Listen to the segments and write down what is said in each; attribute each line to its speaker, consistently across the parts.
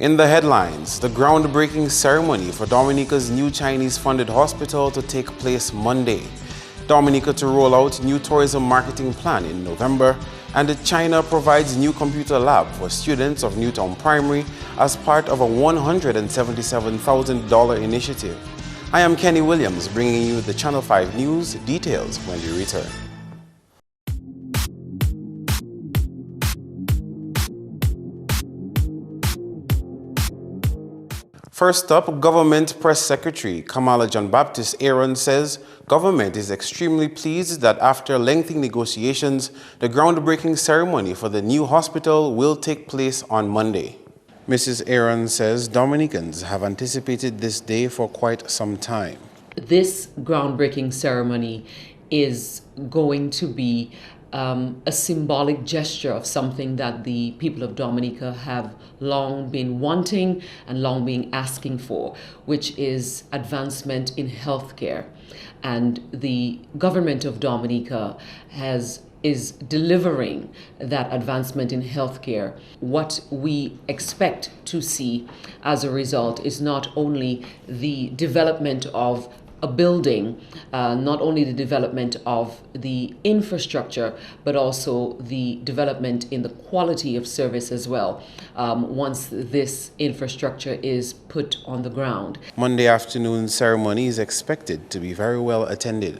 Speaker 1: In the headlines, the groundbreaking ceremony for Dominica's new Chinese-funded hospital to take place Monday. Dominica to roll out new tourism marketing plan in November, and China provides new computer lab for students of Newtown Primary as part of a $177,000 initiative. I am Kenny Williams, bringing you the Channel 5 News. Details when we return. First up, Government Press Secretary Kamala John-Baptist Aaron says government is extremely pleased that after lengthy negotiations, the groundbreaking ceremony for the new hospital will take place on Monday. Mrs. Aaron says Dominicans have anticipated this day for quite some time.
Speaker 2: This groundbreaking ceremony is going to be a symbolic gesture of something that the people of Dominica have long been wanting and long been asking for, which is advancement in healthcare. And the government of Dominica is delivering that advancement in healthcare. What we expect to see as a result is not only the development of a building, not only the development of the infrastructure, but also the development in the quality of service as well, once this infrastructure is put on the ground.
Speaker 1: Monday afternoon ceremony is expected to be very well attended.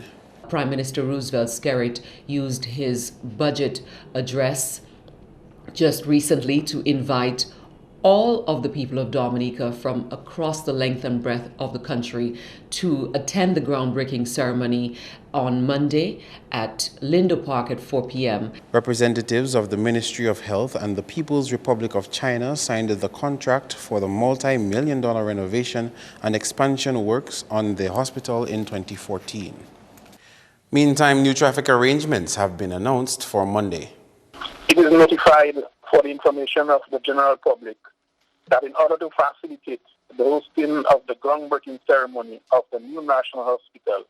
Speaker 2: Prime Minister Roosevelt Skerrit used his budget address just recently to invite all of the people of Dominica from across the length and breadth of the country to attend the groundbreaking ceremony on Monday at Lindo Park at 4 p.m.
Speaker 1: Representatives of the Ministry of Health and the People's Republic of China signed the contract for the multi-million-dollar renovation and expansion works on the hospital in 2014. Meantime, new traffic arrangements have been announced for Monday.
Speaker 3: It is notified for the information of the general public that in order to facilitate the hosting of the groundbreaking ceremony of the new National Hospital,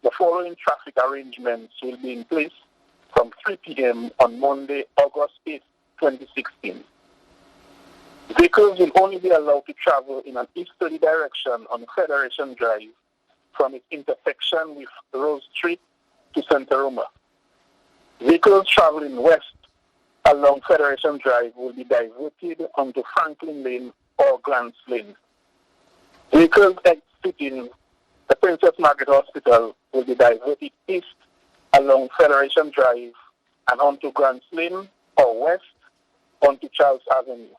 Speaker 3: the following traffic arrangements will be in place from 3 p.m. on Monday, August 8, 2016. Vehicles will only be allowed to travel in an easterly direction on Federation Drive from its intersection with Rose Street to Santa Roma. Vehicles traveling west along Federation Drive will be diverted onto Franklin Lane or Grants Lane. Vehicles exiting the Princess Margaret Hospital will be diverted east along Federation Drive and onto Grants Lane or west onto Charles Avenue.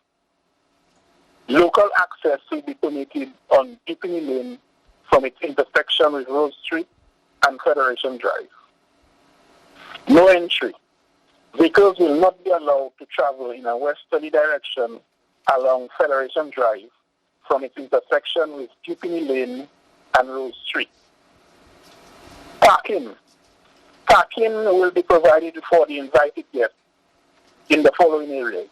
Speaker 3: Local access will be permitted on Dupini Lane from its intersection with Rose Street and Federation Drive. No entry. Vehicles will not be allowed to travel in a westerly direction along Federation Drive from its intersection with Dupini Lane and Rose Street. Parking. Parking will be provided for the invited guests in the following areas.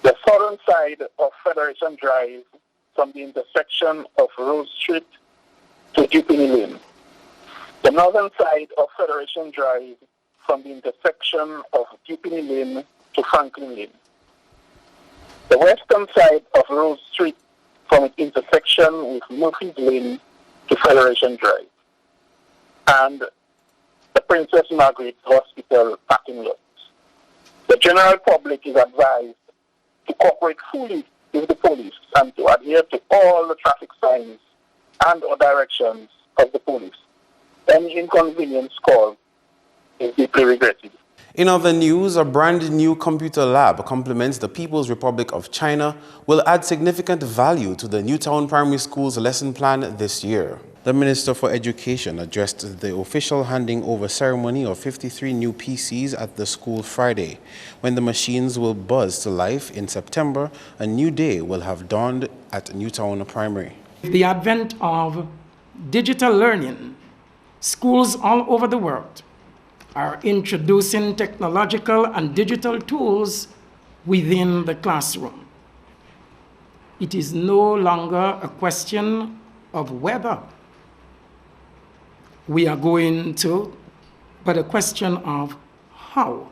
Speaker 3: The southern side of Federation Drive from the intersection of Rose Street to Dupini Lane. The northern side of Federation Drive from the intersection of Dupini Lane to Franklin Lane. The western side of Rose Street from its intersection with Murphy's Lane to Federation Drive. And the Princess Margaret Hospital parking lots. The general public is advised to cooperate fully with the police and to adhere to all the traffic signs and or directions of the police. Any inconvenience caused is deeply regretted.
Speaker 1: In other news, a brand new computer lab complements the People's Republic of China will add significant value to the Newtown Primary School's lesson plan this year. The Minister for Education addressed the official handing over ceremony of 53 new PCs at the school Friday. When the machines will buzz to life in September, a new day will have dawned at Newtown Primary.
Speaker 4: The advent of digital learning, schools all over the world are introducing technological and digital tools within the classroom. It is no longer a question of whether we are going to, but a question of how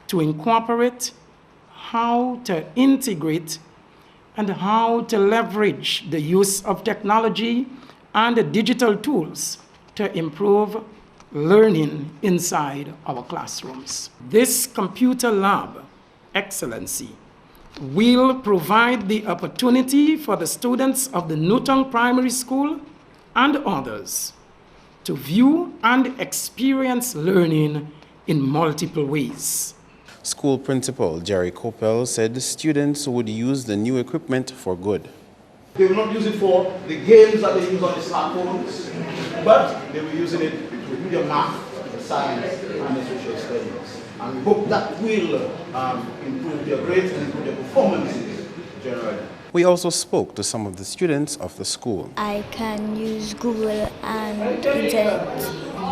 Speaker 4: to incorporate, how to integrate, and how to leverage the use of technology and digital tools to improve learning inside our classrooms. This computer lab excellency will provide the opportunity for the students of the Newtown Primary School and others to view and experience learning in multiple ways.
Speaker 1: School principal Jerry Coppell said the students would use the new equipment for good.
Speaker 5: They will not use it for the games that they use on the smartphones, but they will be using it to do their math, the science, and the social studies. And we hope that will improve their grades and improve their performances generally.
Speaker 1: We also spoke to some of the students of the school.
Speaker 6: I can use Google and internet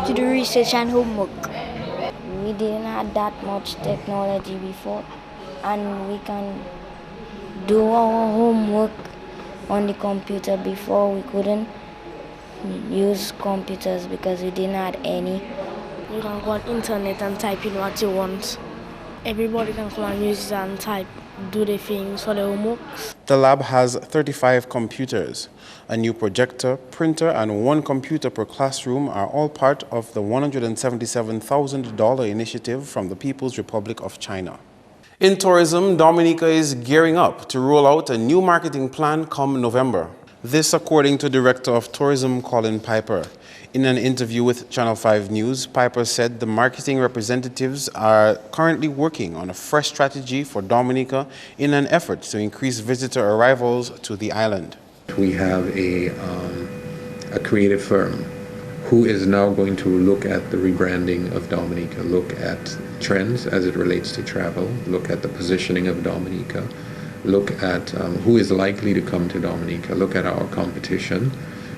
Speaker 6: to do research and homework. We didn't have that much technology before, and we can do our homework on the computer. Before we couldn't use computers because we didn't have any.
Speaker 7: You can go on internet and type in what you want. Everybody can come and use it and type, do the things for the homework.
Speaker 1: The lab has 35 computers. A new projector, printer, and one computer per classroom are all part of the $177,000 initiative from the People's Republic of China. In tourism, Dominica is gearing up to roll out a new marketing plan come November. This according to Director of Tourism Colin Piper. In an interview with Channel 5 News, Piper said the marketing representatives are currently working on a fresh strategy for Dominica in an effort to increase visitor arrivals to the island.
Speaker 8: We have a creative firm who is now going to look at the rebranding of Dominica, look at trends as it relates to travel, look at the positioning of Dominica, look at who is likely to come to Dominica, look at our competition,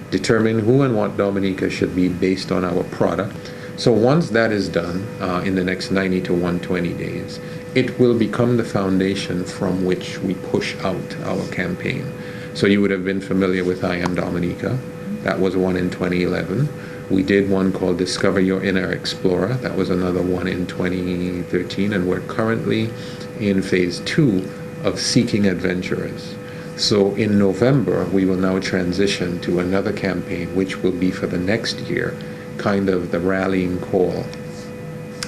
Speaker 8: determine who and what Dominica should be based on our product. So once that is done in the next 90 to 120 days, it will become the foundation from which we push out our campaign. So you would have been familiar with I Am Dominica. That was one in 2011. We did one called Discover Your Inner Explorer. That was another one in 2013. And we're currently in phase 2 of Seeking Adventurers. So in November, we will now transition to another campaign, which will be for the next year, kind of the rallying call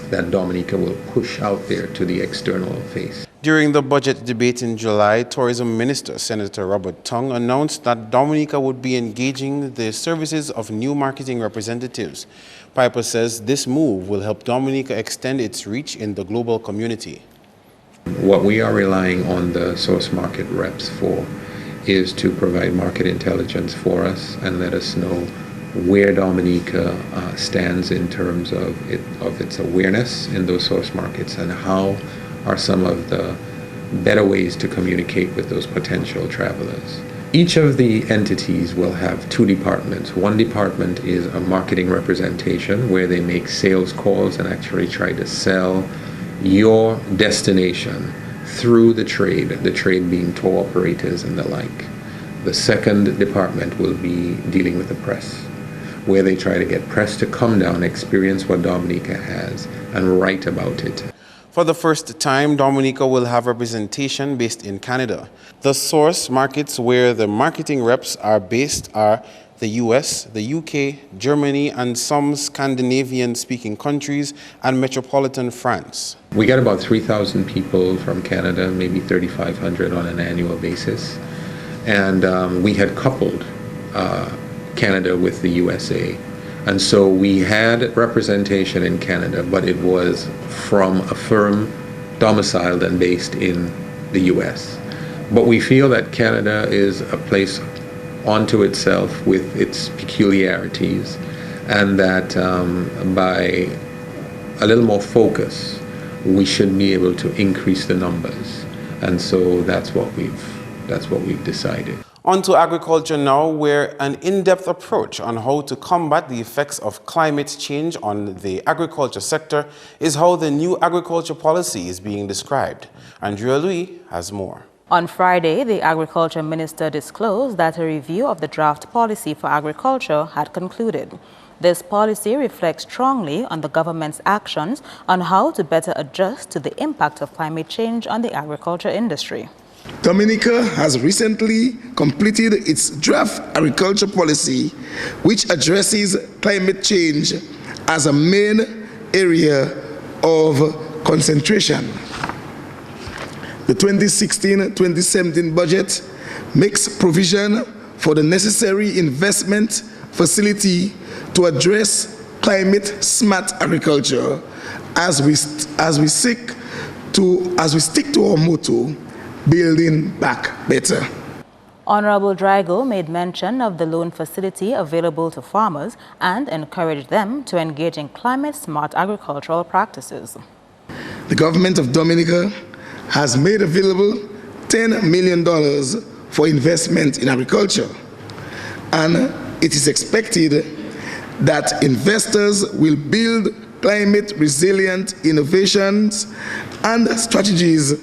Speaker 8: that Dominica will push out there to the external face.
Speaker 1: During the budget debate in July, Tourism Minister Senator Robert Tung announced that Dominica would be engaging the services of new marketing representatives. Piper says this move will help Dominica extend its reach in the global community.
Speaker 8: What we are relying on the source market reps for is to provide market intelligence for us and let us know where Dominica stands in terms of its awareness in those source markets and how are some of the better ways to communicate with those potential travelers. Each of the entities will have 2 departments. One department is a marketing representation where they make sales calls and actually try to sell your destination through the trade being tour operators and the like. The second department will be dealing with the press, where they try to get press to come down, experience what Dominica has, and write about it.
Speaker 1: For the first time, Dominica will have representation based in Canada. The source markets where the marketing reps are based are the US, the UK, Germany, and some Scandinavian-speaking countries, and metropolitan France.
Speaker 8: We get about 3,000 people from Canada, maybe 3,500 on an annual basis. And we had coupled Canada with the USA. And so we had representation in Canada, but it was from a firm domiciled and based in the US. But we feel that Canada is a place onto itself with its peculiarities, and that by a little more focus, we should be able to increase the numbers. And so that's what we've decided.
Speaker 1: On to agriculture now, where an in-depth approach on how to combat the effects of climate change on the agriculture sector is how the new agriculture policy is being described. Andrea Louis has more.
Speaker 9: On Friday, the Agriculture Minister disclosed that a review of the draft policy for agriculture had concluded. This policy reflects strongly on the government's actions on how to better adjust to the impact of climate change on the agriculture industry.
Speaker 10: Dominica has recently completed its draft agriculture policy, which addresses climate change as a main area of concentration. The 2016-2017 budget makes provision for the necessary investment facility to address climate-smart agriculture as we stick to our motto, building back better.
Speaker 9: Honorable Drago made mention of the loan facility available to farmers and encouraged them to engage in climate-smart agricultural practices.
Speaker 10: The government of Dominica has made available $10 million for investment in agriculture, and it is expected that investors will build climate-resilient innovations and strategies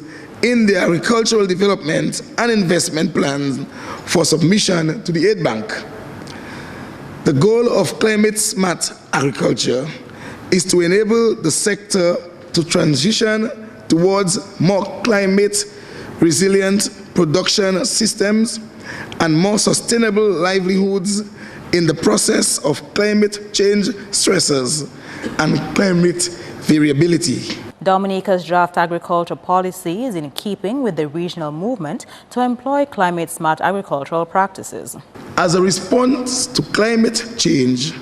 Speaker 10: in their agricultural development and investment plans for submission to the Aid Bank. The goal of climate-smart agriculture is to enable the sector to transition towards more climate-resilient production systems and more sustainable livelihoods in the process of climate change stresses and climate variability.
Speaker 9: Dominica's draft agriculture policy is in keeping with the regional movement to employ climate-smart agricultural practices.
Speaker 10: As a response to climate change,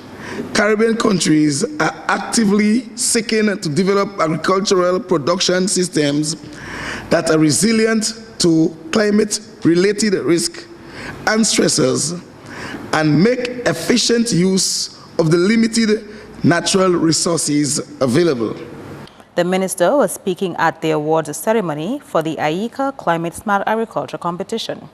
Speaker 10: Caribbean countries are actively seeking to develop agricultural production systems that are resilient to climate-related risk and stresses and make efficient use of the limited natural resources available.
Speaker 9: The minister was speaking at the awards ceremony for the AICA Climate Smart Agriculture Competition.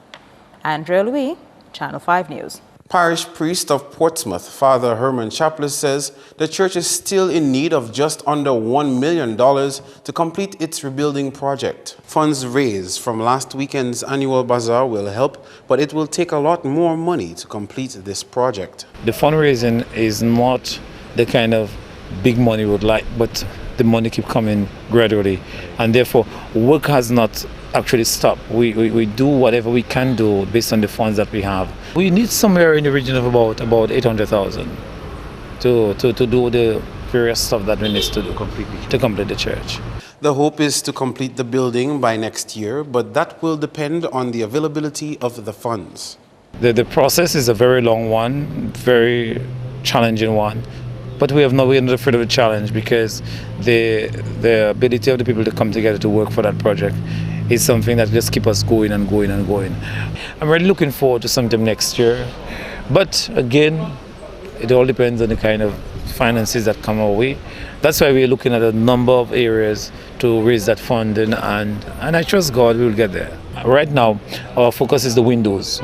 Speaker 9: Andrea Louis, Channel 5 News.
Speaker 1: Parish priest of Portsmouth, Father Herman Chaplin, says the church is still in need of just under $1 million to complete its rebuilding project. Funds raised from last weekend's annual bazaar will help, but it will take a lot more money to complete this project.
Speaker 11: The fundraising is not the kind of big money we would like, but the money keep coming gradually, and therefore work has not actually stopped. We do whatever we can do based on the funds that we have. We need somewhere in the region of about 800,000 to do the various stuff that we need to do to complete the church.
Speaker 1: The hope is to complete the building by next year, but that will depend on the availability of the funds.
Speaker 11: The process is a very long one, very challenging one. But we're not afraid of a challenge, because the ability of the people to come together to work for that project is something that just keeps us going and going and going. I'm really looking forward to something next year. But again, it all depends on the kind of finances that come our way. That's why we're looking at a number of areas to raise that funding, and I trust God we will get there. Right now, our focus is the windows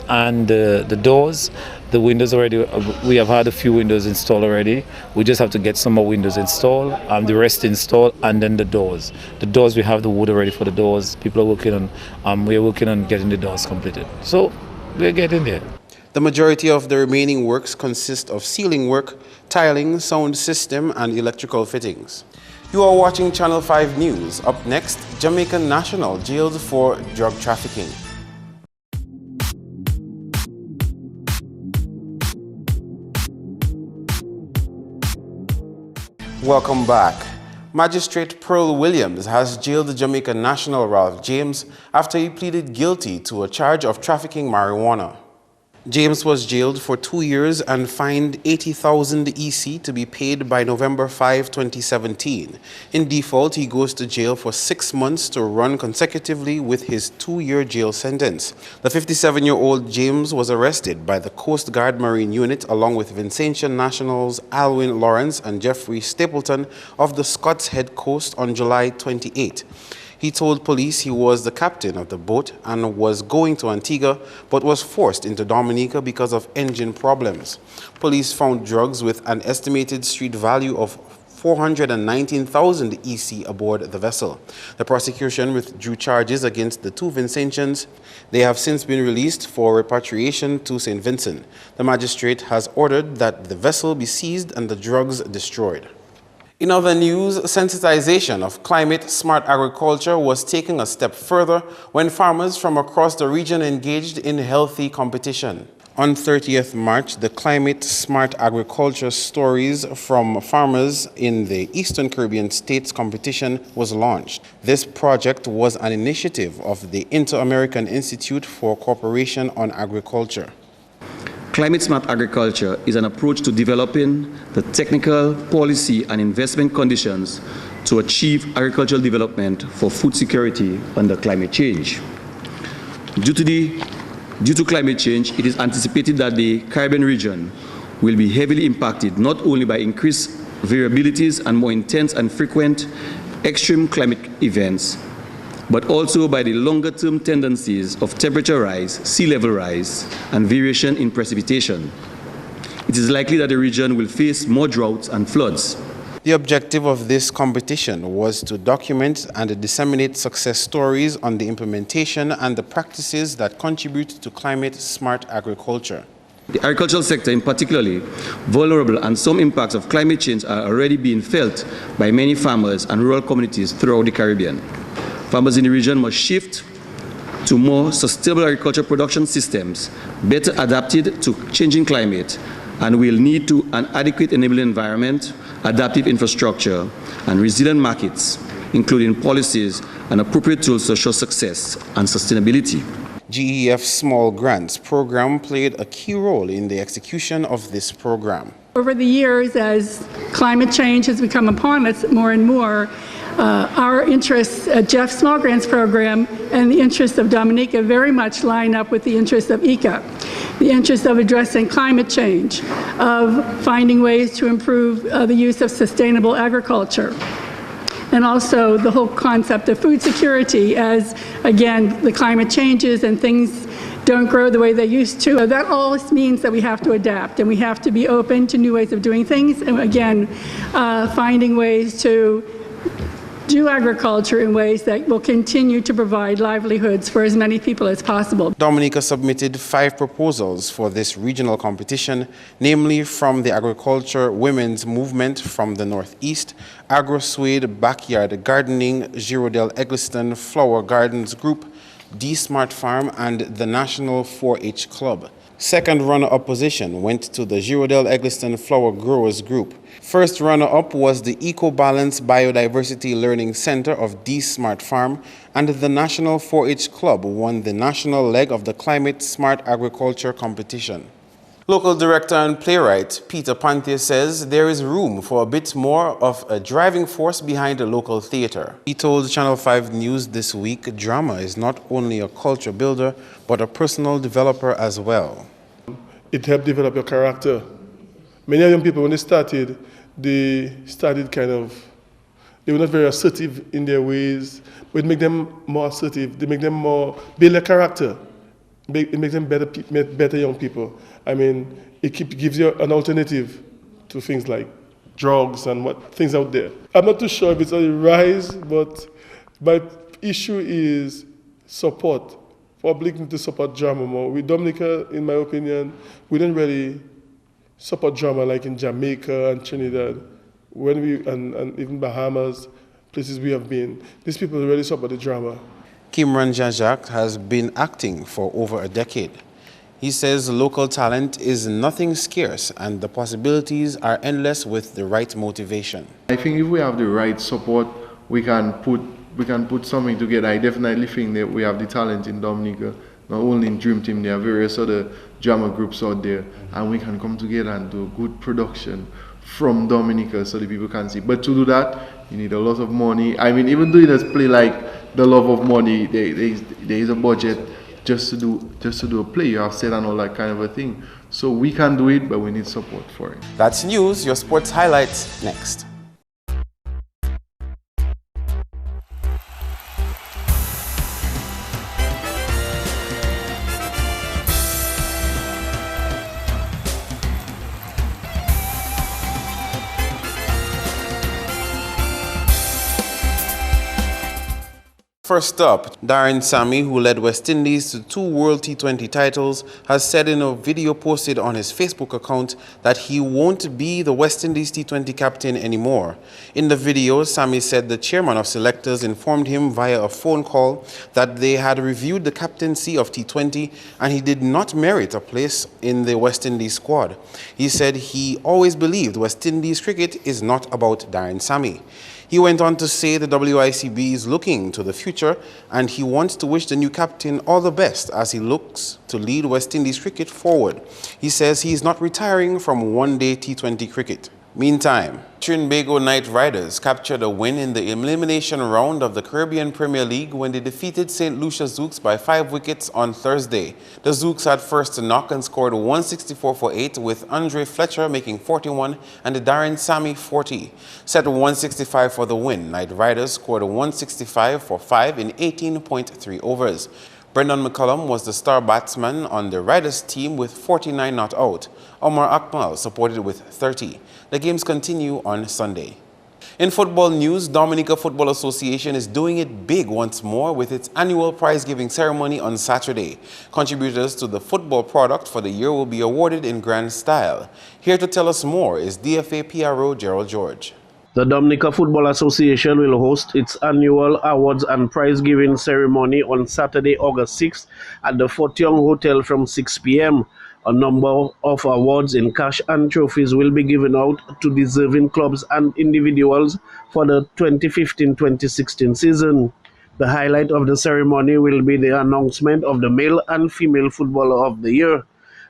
Speaker 11: and the doors. The windows already, we have had a few windows installed already. We just have to get some more windows installed, the rest installed, and then the doors. The doors, we have the wood already for the doors. People are working on, we're working on getting the doors completed. So we're getting there.
Speaker 1: The majority of the remaining works consist of ceiling work, tiling, sound system, and electrical fittings. You are watching Channel 5 News. Up next, Jamaican national jailed for drug trafficking. Welcome back. Magistrate Pearl Williams has jailed the Jamaican national Ralph James after he pleaded guilty to a charge of trafficking marijuana. James was jailed for 2 years and fined 80,000 EC to be paid by November 5, 2017. In default, he goes to jail for 6 months to run consecutively with his 2-year jail sentence. The 57-year-old James was arrested by the Coast Guard Marine Unit along with Vincentian nationals Alwyn Lawrence and Jeffrey Stapleton of the Scots Head Coast on July 28. He told police he was the captain of the boat and was going to Antigua, but was forced into Dominica because of engine problems. Police found drugs with an estimated street value of 419,000 EC aboard the vessel. The prosecution withdrew charges against the two Vincentians. They have since been released for repatriation to St. Vincent. The magistrate has ordered that the vessel be seized and the drugs destroyed. In other news, sensitization of climate-smart agriculture was taking a step further when farmers from across the region engaged in healthy competition. On 30th March, the Climate Smart Agriculture Stories from Farmers in the Eastern Caribbean States competition was launched. This project was an initiative of the Inter-American Institute for Cooperation on Agriculture.
Speaker 12: Climate smart agriculture is an approach to developing the technical, policy, and investment conditions to achieve agricultural development for food security under climate change. Due to climate change, it is anticipated that the Caribbean region will be heavily impacted not only by increased variabilities and more intense and frequent extreme climate events, but also by the longer-term tendencies of temperature rise, sea level rise, and variation in precipitation. It is likely that the region will face more droughts and floods.
Speaker 1: The objective of this competition was to document and disseminate success stories on the implementation and the practices that contribute to climate-smart agriculture.
Speaker 12: The agricultural sector, in particularly vulnerable, and some impacts of climate change are already being felt by many farmers and rural communities throughout the Caribbean. Farmers in the region must shift to more sustainable agricultural production systems, better adapted to changing climate, and will need to an adequate enabling environment, adaptive infrastructure, and resilient markets, including policies and appropriate tools to ensure success and sustainability.
Speaker 1: GEF Small Grants program played a key role in the execution of this program.
Speaker 13: Over the years, as climate change has become upon us more and more, our interests at GEF Small Grants program and the interests of Dominica very much line up with the interests of ECA, the interest of addressing climate change, of finding ways to improve the use of sustainable agriculture, and also the whole concept of food security as, again, the climate changes and things don't grow the way they used to. That all means that we have to adapt and we have to be open to new ways of doing things, and again, finding ways to do agriculture in ways that will continue to provide livelihoods for as many people as possible.
Speaker 1: Dominica submitted 5 proposals for this regional competition, namely from the Agriculture Women's Movement from the Northeast, AgroSuede Backyard Gardening, Girodel Eggleston Flower Gardens Group, D-Smart Farm, and the National 4-H Club. Second runner-up position went to the Girodel Eggleston Flower Growers Group. First runner-up was the EcoBalance Biodiversity Learning Center of D-Smart Farm, and the National 4-H Club won the national leg of the Climate Smart Agriculture competition. Local director and playwright Peter Pantier says there is room for a bit more of a driving force behind a local theater. He told Channel 5 News this week drama is not only a culture builder, but a personal developer as well.
Speaker 14: It helped develop your character. Many young people, when they started they were not very assertive in their ways, but it made them more assertive. They make them more, build their character. It makes them better young people. I mean, it gives you an alternative to things like drugs and things out there. I'm not too sure if it's on the rise, but my issue is support. Public need to support drama more. With Dominica, in my opinion, we don't really support drama like in Jamaica and Trinidad, and even Bahamas, places we have been. These people really support the drama.
Speaker 1: Kimran Jean-Jacques has been acting for over a decade. He says local talent is nothing scarce and the possibilities are endless with the right motivation.
Speaker 15: I think if we have the right support, we can put something together. I definitely think that we have the talent in Dominica, not only in Dream Team, there are various other drama groups out there, and we can come together and do good production from Dominica so the people can see. But to do that, you need a lot of money. I mean, even doing a play like The Love of Money, there is a budget just to do a play. You have set and all that kind of a thing. So we can do it, but we need support for it.
Speaker 1: That's news. Your sports highlights next. First up, Darren Sammy, who led West Indies to 2 World T20 titles, has said in a video posted on his Facebook account that he won't be the West Indies T20 captain anymore. In the video, Sammy said the chairman of selectors informed him via a phone call that they had reviewed the captaincy of T20 and he did not merit a place in the West Indies squad. He said he always believed West Indies cricket is not about Darren Sammy. He went on to say the WICB is looking to the future and he wants to wish the new captain all the best as he looks to lead West Indies cricket forward. He says he is not retiring from one-day T20 cricket. Meantime, Trinbago Knight Riders captured a win in the elimination round of the Caribbean Premier League when they defeated St. Lucia Zouks by 5 wickets on Thursday. The Zouks had first to knock and scored 164 for 8 with Andre Fletcher making 41 and Darren Sammy 40. Set 165 for the win, Knight Riders scored 165 for 5 in 18.3 overs. Brendan McCullum was the star batsman on the Riders team with 49 not out. Omar Akmal supported with 30. The games continue on Sunday. In football news, Dominica Football Association is doing it big once more with its annual prize-giving ceremony on Saturday. Contributors to the football product for the year will be awarded in grand style. Here to tell us more is DFA PRO Gerald George.
Speaker 16: The Dominica Football Association will host its annual awards and prize-giving ceremony on Saturday, August 6th at the Fort Young Hotel from 6 p.m. A number of awards in cash and trophies will be given out to deserving clubs and individuals for the 2015-2016 season. The highlight of the ceremony will be the announcement of the male and female footballer of the year.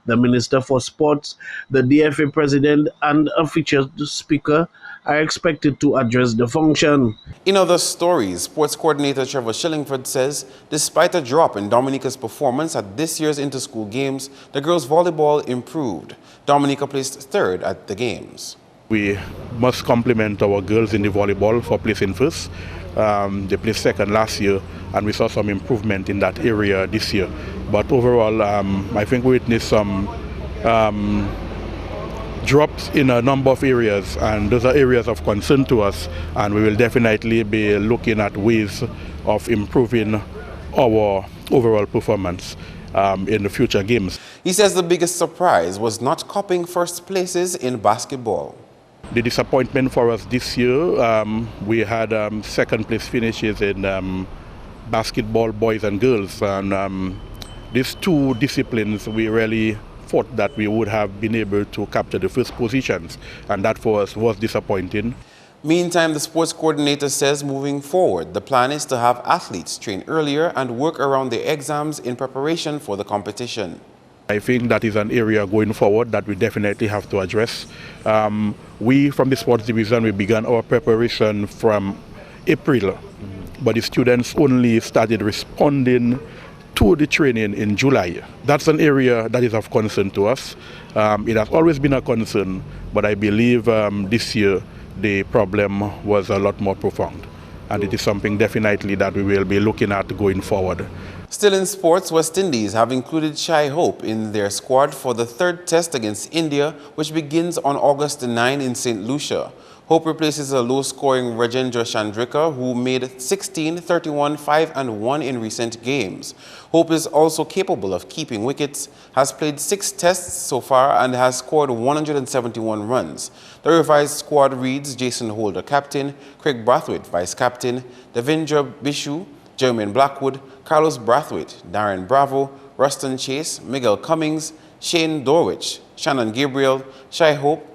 Speaker 16: The Minister for Sports, the DFA President, and a featured speaker are expected to address the function.
Speaker 1: In other stories, sports coordinator Trevor Shillingford says despite a drop in Dominica's performance at this year's inter-school games, the girls' volleyball improved. Dominica placed third at the games.
Speaker 17: We must compliment our girls in the volleyball for placing first. They placed second last year, and we saw some improvement in that area this year. But overall, I think we witnessed some drops in a number of areas, and those are areas of concern to us, and we will definitely be looking at ways of improving our overall performance in the future games.
Speaker 1: He says the biggest surprise was not copying first places in basketball.
Speaker 17: The disappointment for us this year, we had second place finishes in basketball, boys and girls, and these two disciplines we really thought that we would have been able to capture the first positions, and that for us was disappointing.
Speaker 1: Meantime, the sports coordinator says moving forward, the plan is to have athletes train earlier and work around their exams in preparation for the competition.
Speaker 17: I think that is an area going forward that we definitely have to address. We from the sports division, we began our preparation from April, but the students only started responding to the training in July. That's an area that is of concern to us. It has always been a concern, but I believe this year the problem was a lot more profound, and it is something definitely that we will be looking at going forward.
Speaker 1: Still in sports, West Indies have included Shai Hope in their squad for the third test against India, which begins on August 9 in St. Lucia. Hope replaces a low-scoring Rajendra Chandrika, who made 16, 31, 5 and 1 in recent games. Hope is also capable of keeping wickets, has played 6 tests so far and has scored 171 runs. The revised squad reads Jason Holder captain, Craig Brathwaite vice-captain, Devendra Bishu, Jermaine Blackwood, Carlos Brathwaite, Darren Bravo, Ruston Chase, Miguel Cummings, Shane Dorwich, Shannon Gabriel, Shai Hope,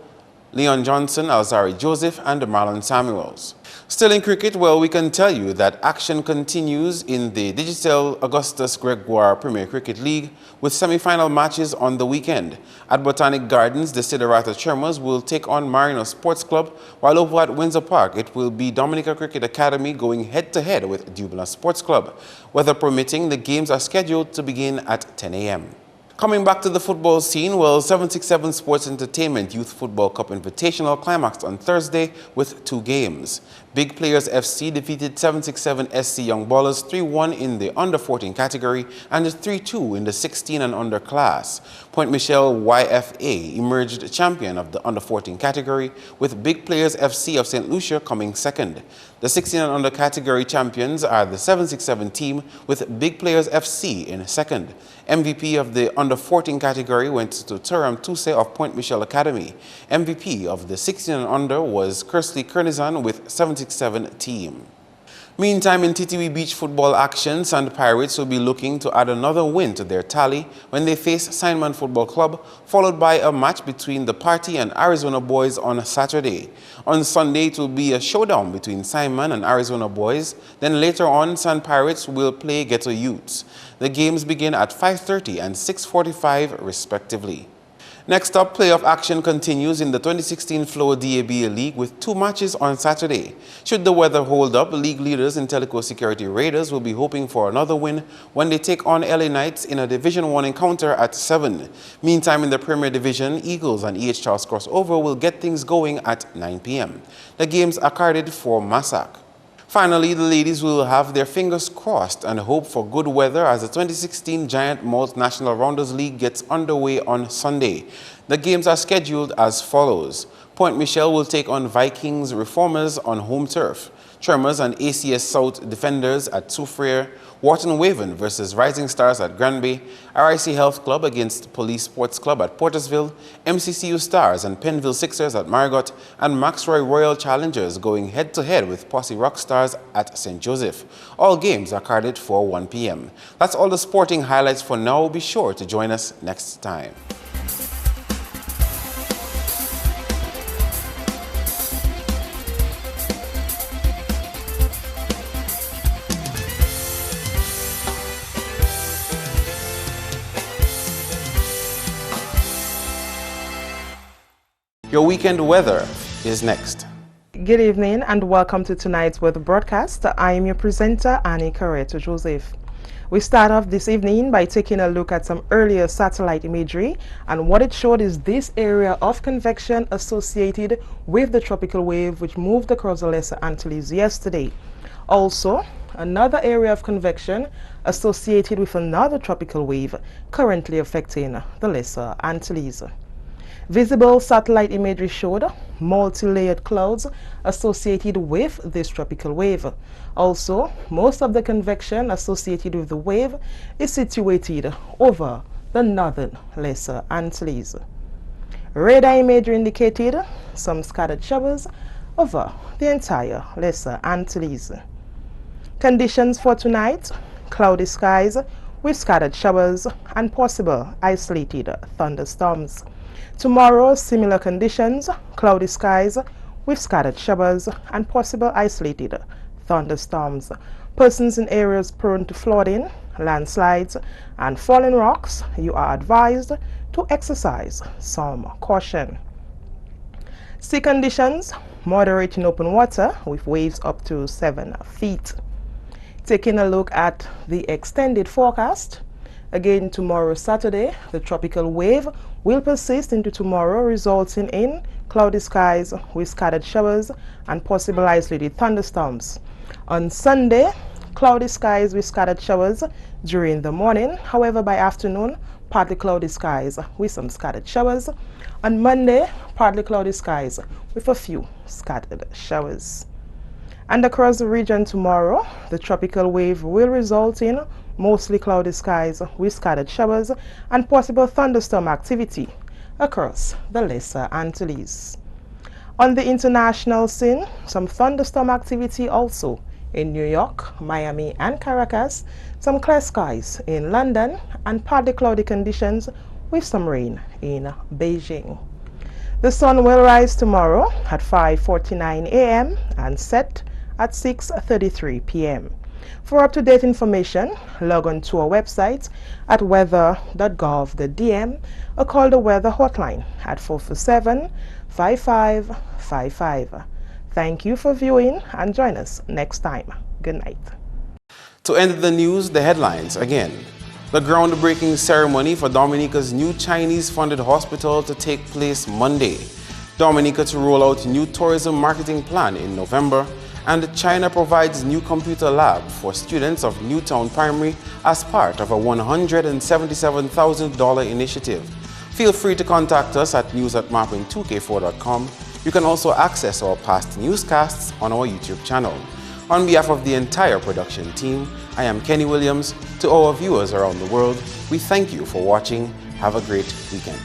Speaker 1: Leon Johnson, Alzari Joseph, and Marlon Samuels. Still in cricket, well, we can tell you that action continues in the Digital Augustus Gregoire Premier Cricket League with semi-final matches on the weekend. At Botanic Gardens, the Siddhartha Chermas will take on Marino Sports Club, while over at Windsor Park, it will be Dominica Cricket Academy going head-to-head with Dubna Sports Club. Weather permitting, the games are scheduled to begin at 10 a.m. Coming back to the football scene, well, 767 Sports Entertainment Youth Football Cup Invitational climaxed on Thursday with 2 games. Big Players FC defeated 767 SC Young Ballers 3-1 in the under-14 category and 3-2 in the 16 and under class. Point Michel YFA emerged champion of the under-14 category, with Big Players FC of St. Lucia coming second. The 16 and under category champions are the 767 team, with Big Players FC in second. MVP of the under-14 category went to Turam Tuse of Point Michel Academy. MVP of the 16 and under was Kersley Kernizan with 767 team. Meantime, in TTV Beach football action, Sand Pirates will be looking to add another win to their tally when they face Signman Football Club, followed by a match between the Party and Arizona Boys on Saturday. On Sunday, it will be a showdown between Signman and Arizona Boys. Then later on, Sand Pirates will play Ghetto Youths. The games begin at 5:30 and 6:45 respectively. Next up, playoff action continues in the 2016 Flow DAB League with 2 matches on Saturday. Should the weather hold up, league leaders Intellico Security Raiders will be hoping for another win when they take on LA Knights in a Division 1 encounter at 7. Meantime, in the Premier Division, Eagles and EH Charles crossover will get things going at 9 p.m. The games are carded for Massac. Finally, the ladies will have their fingers crossed and hope for good weather as the 2016 Giant Malt National Rounders League gets underway on Sunday. The games are scheduled as follows. Point Michel will take on Vikings Reformers on home turf. Tremors and ACS South Defenders at Soufriere. Wharton Waven versus Rising Stars at Granby. RIC Health Club against Police Sports Club at Portersville. MCCU Stars and Penville Sixers at Marigot. And Maxroy Royal Challengers going head-to-head with Posse Rock Stars at St. Joseph. All games are carded for 1 p.m. That's all the sporting highlights for now. Be sure to join us next time. Your weekend weather is next.
Speaker 18: Good evening and welcome to tonight's weather broadcast. I am your presenter, Annie Carreto Joseph. We start off this evening by taking a look at some earlier satellite imagery, and what it showed is this area of convection associated with the tropical wave which moved across the Lesser Antilles yesterday. Also, another area of convection associated with another tropical wave currently affecting the Lesser Antilles. Visible satellite imagery showed multi-layered clouds associated with this tropical wave. Also, most of the convection associated with the wave is situated over the northern Lesser Antilles. Radar imagery indicated some scattered showers over the entire Lesser Antilles. Conditions for tonight: cloudy skies with scattered showers and possible isolated thunderstorms. Tomorrow, similar conditions, cloudy skies with scattered showers and possible isolated thunderstorms. Persons in areas prone to flooding, landslides, and falling rocks, you are advised to exercise some caution. Sea conditions, moderate in open water with waves up to 7 feet. Taking a look at the extended forecast, again tomorrow Saturday, the tropical wave will persist into tomorrow, resulting in cloudy skies with scattered showers and possible isolated thunderstorms. On Sunday, cloudy skies with scattered showers during the morning. However, by afternoon, partly cloudy skies with some scattered showers. On Monday, partly cloudy skies with a few scattered showers. And across the region tomorrow, the tropical wave will result in mostly cloudy skies with scattered showers and possible thunderstorm activity across the Lesser Antilles. On the international scene, some thunderstorm activity also in New York, Miami, and Caracas, some clear skies in London, and partly cloudy conditions with some rain in Beijing. The sun will rise tomorrow at 5:49 a.m. and set at 6:33 p.m. For up-to-date information, log on to our website at weather.gov.dm or call the weather hotline at 447-5555. Thank you for viewing and join us next time. Good night.
Speaker 1: To end the news, the headlines again. The groundbreaking ceremony for Dominica's new Chinese-funded hospital to take place Monday. Dominica to roll out new tourism marketing plan in November, and China provides new computer lab for students of Newtown Primary as part of a $177,000 initiative. Feel free to contact us at news@MarpinNewsAug5th2k16. You can also access our past newscasts on our YouTube channel. On behalf of the entire production team, I am Kenny Williams. To our viewers around the world, we thank you for watching. Have a great weekend.